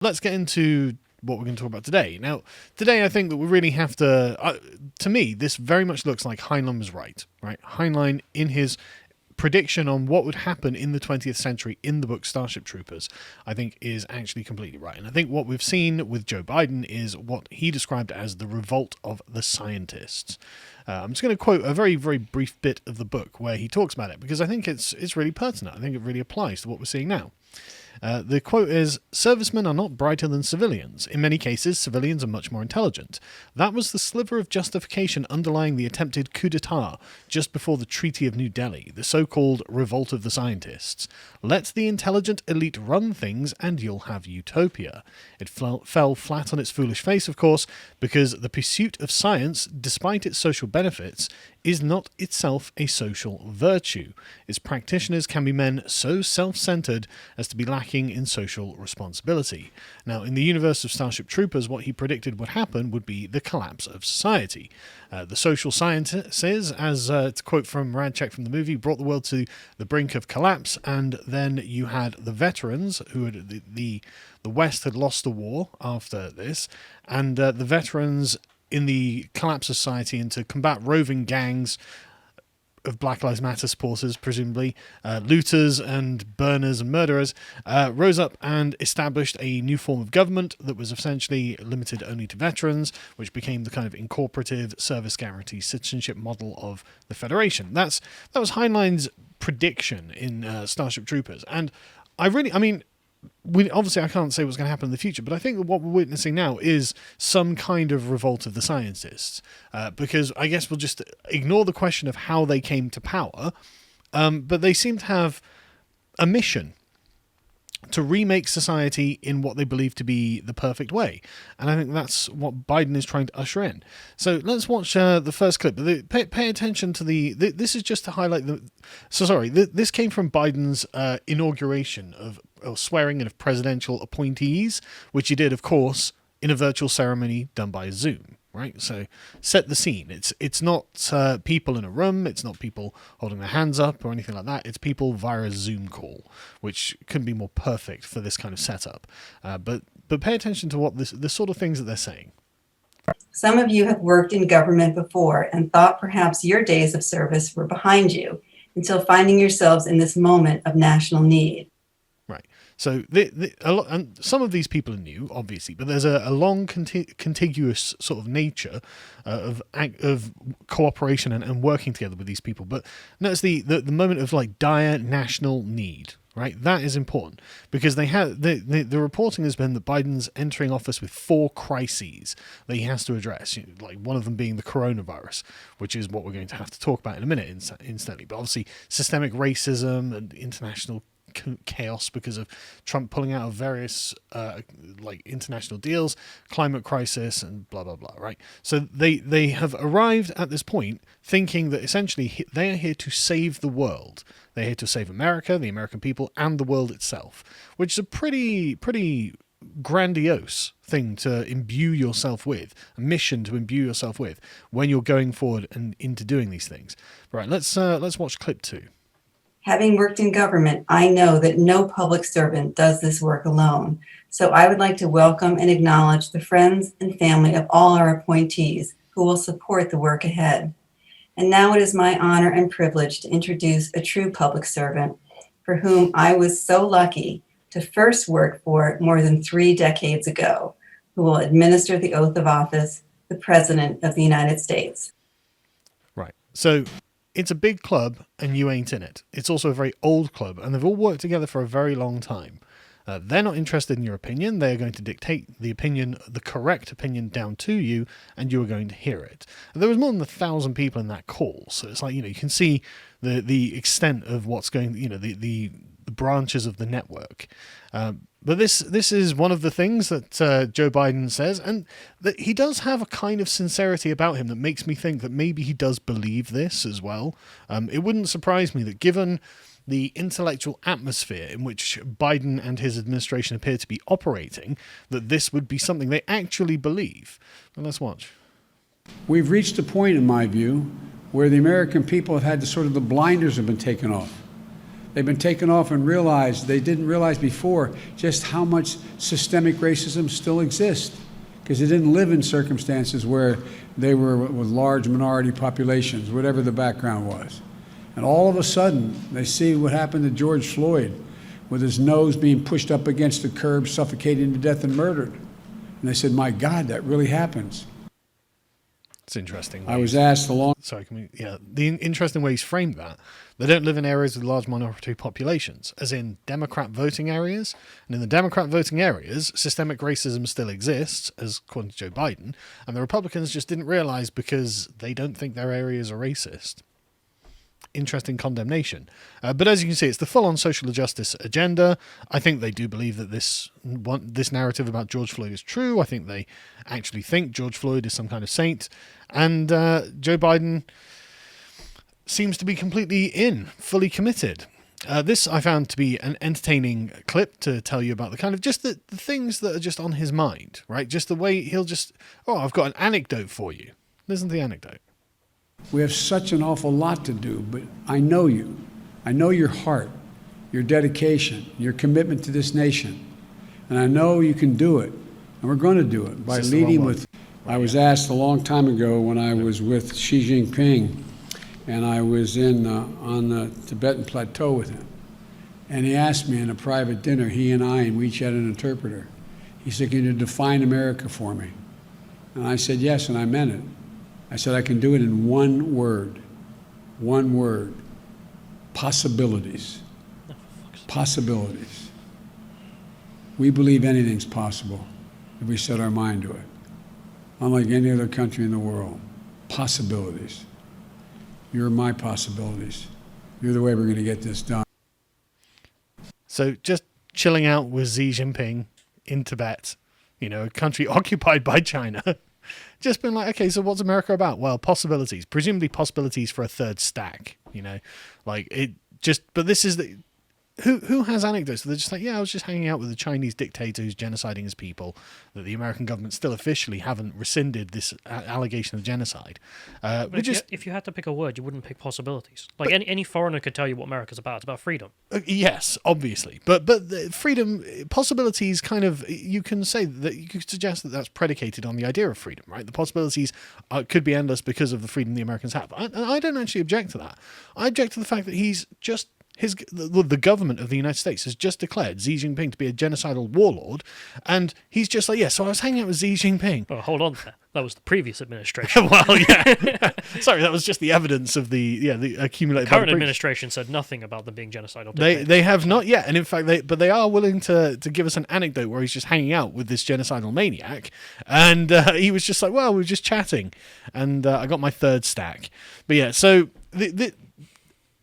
let's get into what we're going to talk about today. Now, today I think that we really have to me, this very much looks like Heinlein was right? Heinlein, in his prediction on what would happen in the 20th century in the book Starship Troopers, I think is actually completely right. And I think what we've seen with Joe Biden is what he described as the revolt of the scientists. I'm just going to quote a very, very brief bit of the book where he talks about it, because I think it's really pertinent. I think it really applies to what we're seeing now. The quote is, "Servicemen are not brighter than civilians. In many cases, civilians are much more intelligent. That was the sliver of justification underlying the attempted coup d'etat just before the Treaty of New Delhi, the so-called Revolt of the Scientists. Let the intelligent elite run things and you'll have utopia." It fell flat on its foolish face, of course, because the pursuit of science, despite its social benefits, is not itself a social virtue. Its practitioners can be men so self-centered as to be lacking in social responsibility. Now, in the universe of Starship Troopers, what he predicted would happen would be the collapse of society. The social scientists, as to quote from Radchek from the movie, brought the world to the brink of collapse, and then you had the veterans, who had the West had lost the war after this, and the veterans in the collapse of society and to combat roving gangs of Black Lives Matter supporters, presumably, looters and burners and murderers, rose up and established a new form of government that was essentially limited only to veterans, which became the kind of incorporative service guarantee citizenship model of the Federation. That was Heinlein's prediction in Starship Troopers. And I mean, obviously I can't say what's going to happen in the future, but I think that what we're witnessing now is some kind of revolt of the scientists, because I guess we'll just ignore the question of how they came to power, but they seem to have a mission to remake society in what they believe to be the perfect way. And I think that's what Biden is trying to usher in. So let's watch the first clip. Pay attention to this is just to highlight this came from Biden's inauguration or swearing in of presidential appointees, which he did, of course, in a virtual ceremony done by Zoom. Right, so set the scene. It's not people in a room. It's not people holding their hands up or anything like that. It's people via a Zoom call, which couldn't be more perfect for this kind of setup. But pay attention to what the sort of things that they're saying. Some of you have worked in government before and thought perhaps your days of service were behind you until finding yourselves in this moment of national need. Right. So and some of these people are new, obviously, but there's a long contiguous sort of nature of cooperation and working together with these people. But notice the moment of like dire national need. Right, that is important because they have the reporting has been that Biden's entering office with 4 crises that he has to address. Like one of them being the coronavirus, which is what we're going to have to talk about in a minute, instantly. But obviously, systemic racism and international chaos because of Trump pulling out of various like international deals, climate crisis, and blah blah blah. Right, so they have arrived at this point thinking that essentially they are here to save the world. They're here to save America, the American people, and the world itself, which is a pretty grandiose thing to imbue yourself with, a mission to imbue yourself with when you're going forward and into doing these things. Right, let's watch clip 2. Having worked in government, I know that no public servant does this work alone. So I would like to welcome and acknowledge the friends and family of all our appointees who will support the work ahead. And now it is my honor and privilege to introduce a true public servant for whom I was so lucky to first work for more than 3 decades ago, who will administer the oath of office, the President of the United States. Right. So it's a big club and you ain't in it. It's also a very old club and they've all worked together for a very long time. They're not interested in your opinion. They're going to dictate the opinion, the correct opinion, down to you, and you are going to hear it. And there was more than 1,000 people in that call, so it's like, you can see the extent of what's going, the branches of the network. But this is one of the things that Joe Biden says, and that he does have a kind of sincerity about him that makes me think that maybe he does believe this as well. It wouldn't surprise me that given the intellectual atmosphere in which Biden and his administration appear to be operating, that this would be something they actually believe. Well, let's watch. We've reached a point, in my view, where the American people have had the blinders have been taken off. They've been taken off and realized, they didn't realize before, just how much systemic racism still exists. Because they didn't live in circumstances where they were with large minority populations, whatever the background was. And all of a sudden, they see what happened to George Floyd, with his nose being pushed up against the curb, suffocated to death and murdered. And they said, my God, that really happens. It's interesting. I was asked the interesting ways framed that. They don't live in areas with large minority populations, as in Democrat voting areas. And in the Democrat voting areas, systemic racism still exists, as according to Joe Biden. And the Republicans just didn't realize because they don't think their areas are racist. Interesting condemnation. But as you can see, it's the full-on social justice agenda. I think they do believe that this narrative about George Floyd is true. I think they actually think George Floyd is some kind of saint. And Joe Biden seems to be completely fully committed. This I found to be an entertaining clip to tell you about the kind of just the things that are just on his mind, right? Just the way he'll just, I've got an anecdote for you. Listen to the anecdote. We have such an awful lot to do, but I know you. I know your heart, your dedication, your commitment to this nation. And I know you can do it. And we're going to do it by leading with. I was asked a long time ago when I was with Xi Jinping, and I was on the Tibetan plateau with him. And he asked me in a private dinner, he and we each had an interpreter. He said, can you define America for me? And I said, yes, and I meant it. I said, I can do it in one word, possibilities. Possibilities. We believe anything's possible if we set our mind to it. Unlike any other country in the world, possibilities. You're my possibilities. You're the way we're going to get this done. So just chilling out with Xi Jinping in Tibet, a country occupied by China. Just been like, okay, so what's America about? Well, possibilities, presumably possibilities for a third stack, but this is who has anecdotes? They're just like, I was just hanging out with a Chinese dictator who's genociding his people, that the American government still officially haven't rescinded this allegation of genocide. If you had to pick a word, you wouldn't pick possibilities. Any foreigner could tell you what America's about. It's about freedom. Yes, obviously. But the freedom, possibilities kind of, you can say that, you could suggest that that's predicated on the idea of freedom, right? The possibilities could be endless because of the freedom the Americans have. I don't actually object to that. I object to the fact that he's just, the government of the United States has just declared Xi Jinping to be a genocidal warlord, and he's just like, so I was hanging out with Xi Jinping. Oh, hold on there. That was the previous administration. Well, yeah. Sorry, that was just the evidence of the accumulated. The current administration said nothing about them being genocidal. They have not yet, and in fact, they are willing to give us an anecdote where he's just hanging out with this genocidal maniac, and he was just like, well, we were just chatting, and I got my third stack. But yeah, so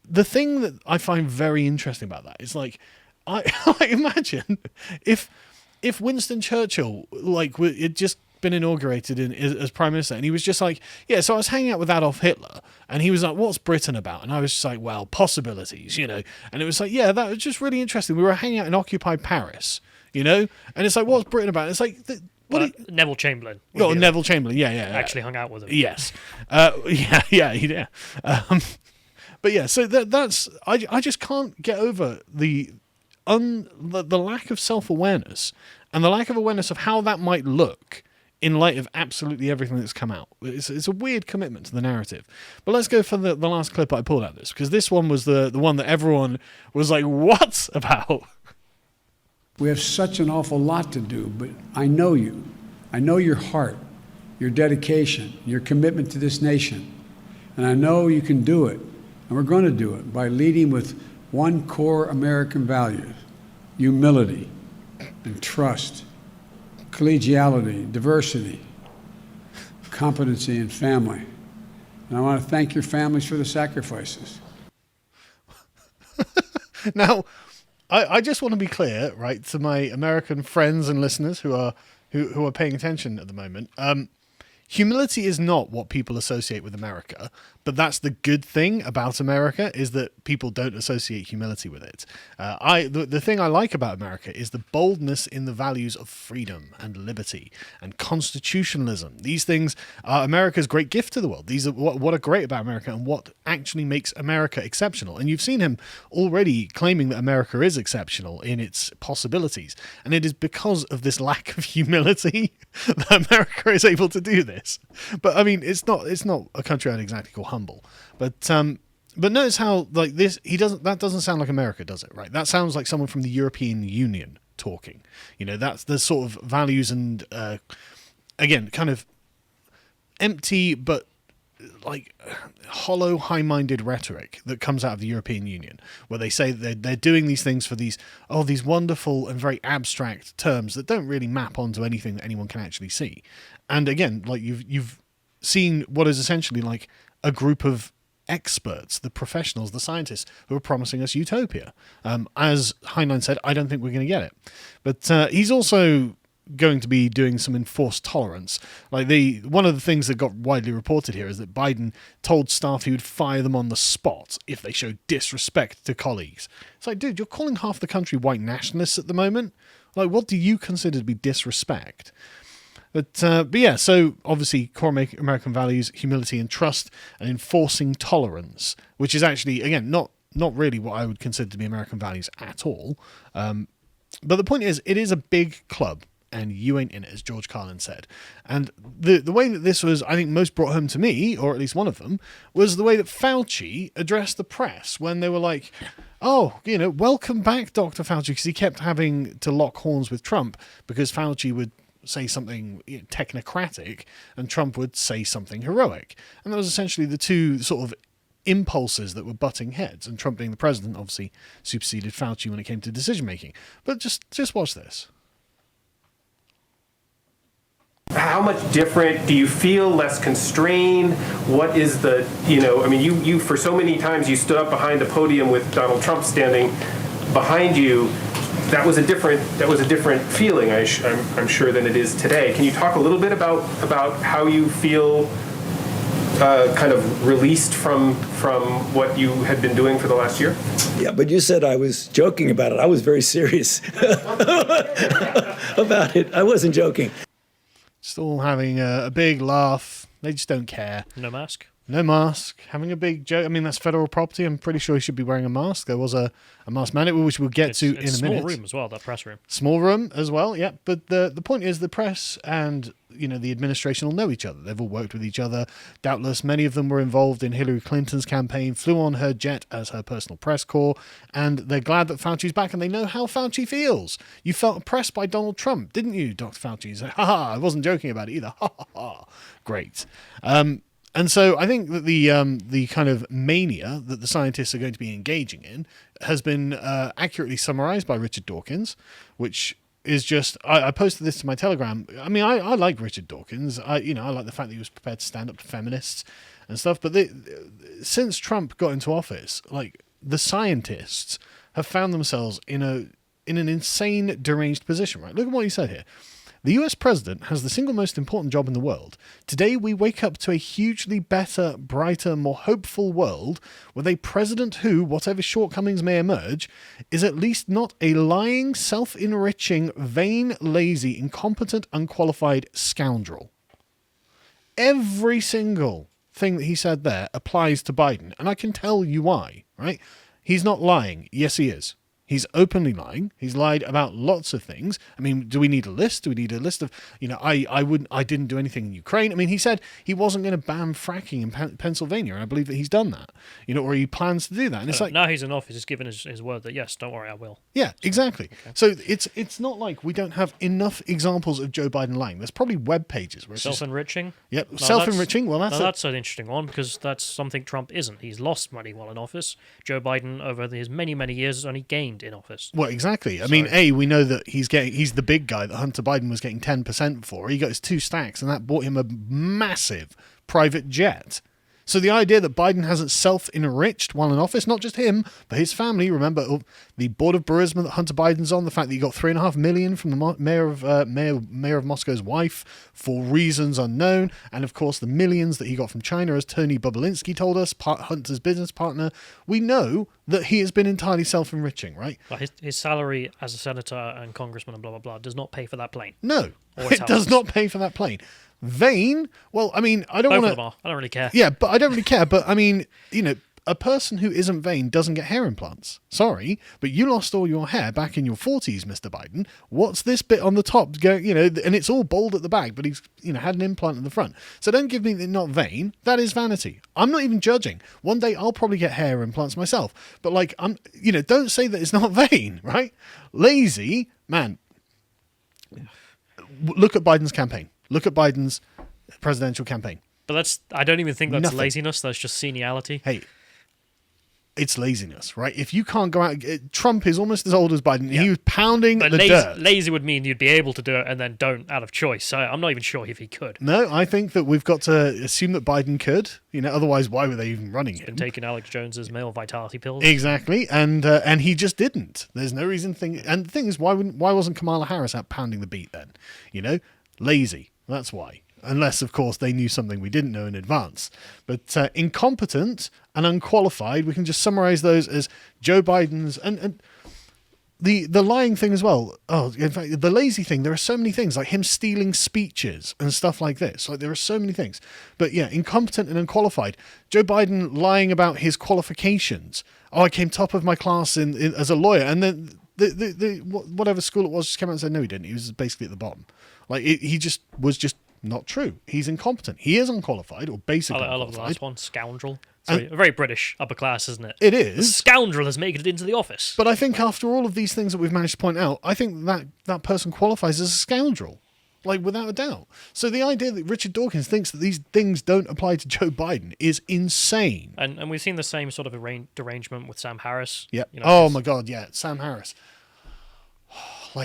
the thing that I find very interesting about that is I imagine if Winston Churchill had just been inaugurated as Prime Minister, and he was just like, so I was hanging out with Adolf Hitler, and he was like, what's Britain about? And I was just like, well, possibilities, and it was like, that was just really interesting. We were hanging out in occupied Paris, and it's like, what's Britain about? And it's like, Neville Chamberlain. Neville Chamberlain, actually hung out with him. Yes. Yeah. But yeah, so that's I just can't get over the lack of self-awareness and the lack of awareness of how that might look in light of absolutely everything that's come out. It's a weird commitment to the narrative. But let's go for the last clip I pulled out of this, because this one was the one that everyone was like, what about? We have such an awful lot to do, but I know you. I know your heart, your dedication, your commitment to this nation. And I know you can do it. And we're going to do it by leading with one core American value: humility and trust, collegiality, diversity, competency, and family. And I want to thank your families for the sacrifices. Now, I just want to be clear, right, to my American friends and listeners who are paying attention at the moment. humility is not what people associate with America, but that's the good thing about America, is that people don't associate humility with it. The thing I like about America is the boldness in the values of freedom and liberty and constitutionalism. These things are America's great gift to the world. These are what are great about America and what actually makes America exceptional. And you've seen him already claiming that America is exceptional in its possibilities, and it is because of this lack of humility that America is able to do this. But I mean, it's not a country I'd exactly call humble. But notice how, like, this, that doesn't sound like America, does it? Right? That sounds like someone from the European Union talking. That's the sort of values and again, kind of empty but like hollow, high-minded rhetoric that comes out of the European Union, where they say that they're doing these things for these wonderful and very abstract terms that don't really map onto anything that anyone can actually see. And again, like you've seen what is essentially like a group of experts, the professionals, the scientists who are promising us utopia. As Heinlein said, I don't think we're going to get it. But he's also going to be doing some enforced tolerance. Like one of the things that got widely reported here is that Biden told staff he would fire them on the spot if they showed disrespect to colleagues. It's like, dude, you're calling half the country white nationalists at the moment. Like, what do you consider to be disrespect? But yeah, so obviously core American values, humility and trust, and enforcing tolerance, which is actually, again, not really what I would consider to be American values at all. But the point is, it is a big club, and you ain't in it, as George Carlin said. And the way that this was, I think, most brought home to me, or at least one of them, was the way that Fauci addressed the press when they were like, oh, welcome back, Dr. Fauci, because he kept having to lock horns with Trump because Fauci would say something technocratic and Trump would say something heroic. And that was essentially the two sort of impulses that were butting heads. And Trump, being the president, obviously superseded Fauci when it came to decision making. But just watch this. How much different do you feel? Less constrained? What is the, you for so many times you stood up behind the podium with Donald Trump standing behind you. That was a different feeling, I'm sure, than it is today. Can you talk a little bit about how you feel kind of released from what you had been doing for the last year? Yeah, but you said I was joking about it. I was very serious about it. I wasn't joking. Still having a big laugh. They just don't care. No mask? No mask. Having a big joke. I mean, that's federal property. I'm pretty sure he should be wearing a mask. There was a mask mandate, which we'll get to in a minute. Small room as well, that press room. Small room as well, yeah. But the point is, the press and the administration will know each other. They've all worked with each other. Doubtless, many of them were involved in Hillary Clinton's campaign, flew on her jet as her personal press corps, and they're glad that Fauci's back, and they know how Fauci feels. You felt oppressed by Donald Trump, didn't you, Dr. Fauci? He's like, ha, I wasn't joking about it either. Ha, ha, ha. Great. And so I think that the kind of mania that the scientists are going to be engaging in has been accurately summarized by Richard Dawkins, which is just, I posted this to my Telegram. I mean, I like Richard Dawkins. I like the fact that he was prepared to stand up to feminists and stuff. But since Trump got into office, like, the scientists have found themselves in an insane, deranged position, right? Look at what he said here. The US president has the single most important job in the world. Today we wake up to a hugely better, brighter, more hopeful world with a president who, whatever shortcomings may emerge, is at least not a lying, self-enriching, vain, lazy, incompetent, unqualified scoundrel. Every single thing that he said there applies to Biden, and I can tell you why, right? He's not lying. Yes, he is. He's openly lying. He's lied about lots of things. I mean, do we need a list? Do we need a list of, I didn't do anything in Ukraine. I mean, he said he wasn't going to ban fracking in Pennsylvania, and I believe that he's done that, or he plans to do that. And it's like, now he's in office, he's given his word that, yes, don't worry, I will. Yeah, exactly. Okay. So it's not like we don't have enough examples of Joe Biden lying. There's probably web pages where it's self-enriching. Yep, no, self-enriching. That's an interesting one, because that's something Trump isn't. He's lost money while in office. Joe Biden, over his many, many years, has only gained in office. Well, exactly. I mean, we know that he's the big guy that Hunter Biden was getting 10% for. He got his 2 stacks, and that bought him a massive private jet. So the idea that Biden hasn't self-enriched while in office, not just him, but his family. Remember the board of Burisma that Hunter Biden's on, the fact that he got $3.5 million from the mayor of Moscow's wife for reasons unknown, and of course the millions that he got from China, as Tony Bobulinski told us, Hunter's business partner. We know that he has been entirely self-enriching, right? Well, his salary as a senator and congressman and blah blah blah does not pay for that plane. No, Or it does not pay for that plane. Vain, well, I mean, I don't Both want of them are. I don't really care. Yeah, but I don't really care. But I mean, a person who isn't vain doesn't get hair implants. Sorry, but you lost all your hair back in your 40s, Mr. Biden. What's this bit on the top going, and it's all bald at the back, but he's, had an implant in the front. So don't give me the not vain. That is vanity. I'm not even judging. One day I'll probably get hair implants myself. But don't say that it's not vain, right? Lazy, man. Look at Biden's campaign. Look at Biden's presidential campaign. But I don't even think that's Nothing. laziness. That's just seniality. Hey, it's laziness, right? If you can't go out, Trump is almost as old as Biden. Yeah. He was pounding But the dirt. lazy would mean you'd be able to do it and then don't out of choice. So I'm not even sure if he could. No, I think that we've got to assume that Biden could. Otherwise, why were they even running him? Been taking Alex Jones's male vitality pills. Exactly, and he just didn't. There's no reason. And the thing is, why wasn't Kamala Harris out pounding the beat then? Lazy. That's why. Unless, of course, they knew something we didn't know in advance. But incompetent and unqualified, we can just summarize those as Joe Biden's and the lying thing as well. Oh, in fact, the lazy thing. There are so many things, like him stealing speeches and stuff like this. Like there are so many things. But yeah, incompetent and unqualified. Joe Biden lying about his qualifications. Oh, I came top of my class in as a lawyer, and then the whatever school it was just came out and said no, he didn't. He was basically at the bottom. He just was just not true. He's incompetent. He is unqualified, or basically I love unqualified. the last one, scoundrel. So very British upper class, isn't it? It The is. scoundrel has made it into the office. But I think after all of these things that we've managed to point out, I think that person qualifies as a scoundrel, without a doubt. So the idea that Richard Dawkins thinks that these things don't apply to Joe Biden is insane. And we've seen the same sort of derangement with Sam Harris. Yeah. Oh My God. Yeah. Sam Harris.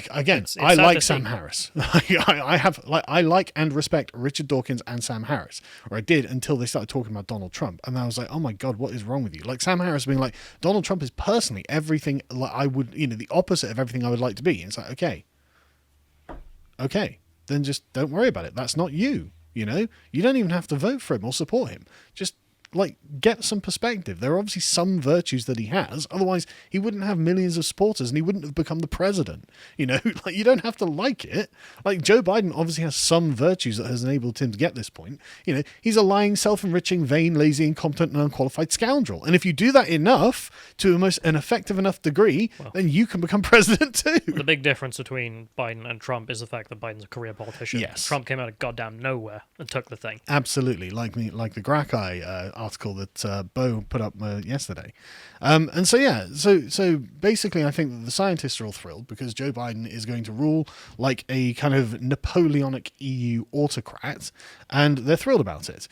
Again, It's I sad like to Sam see. Harris. I like and respect Richard Dawkins and Sam Harris, or I did until they started talking about Donald Trump, and I was like, oh my God, what is wrong with you? Sam Harris being like, Donald Trump is personally everything I would, the opposite of everything I would like to be. And it's like, okay, then just don't worry about it. That's not you. You don't even have to vote for him or support him. Just get some perspective. There are obviously some virtues that he has. Otherwise, he wouldn't have millions of supporters and he wouldn't have become the president. You don't have to like it. Joe Biden obviously has some virtues that has enabled him to get this point. He's a lying, self-enriching, vain, lazy, incompetent, and unqualified scoundrel. And if you do that enough to an effective enough degree, then you can become president too. The big difference between Biden and Trump is the fact that Biden's a career politician. Yes. Trump came out of goddamn nowhere and took the thing. Absolutely, like the Grackeye article that Bo put up yesterday. And so basically I think that the scientists are all thrilled because Joe Biden is going to rule like a kind of Napoleonic EU autocrat, and they're thrilled about it.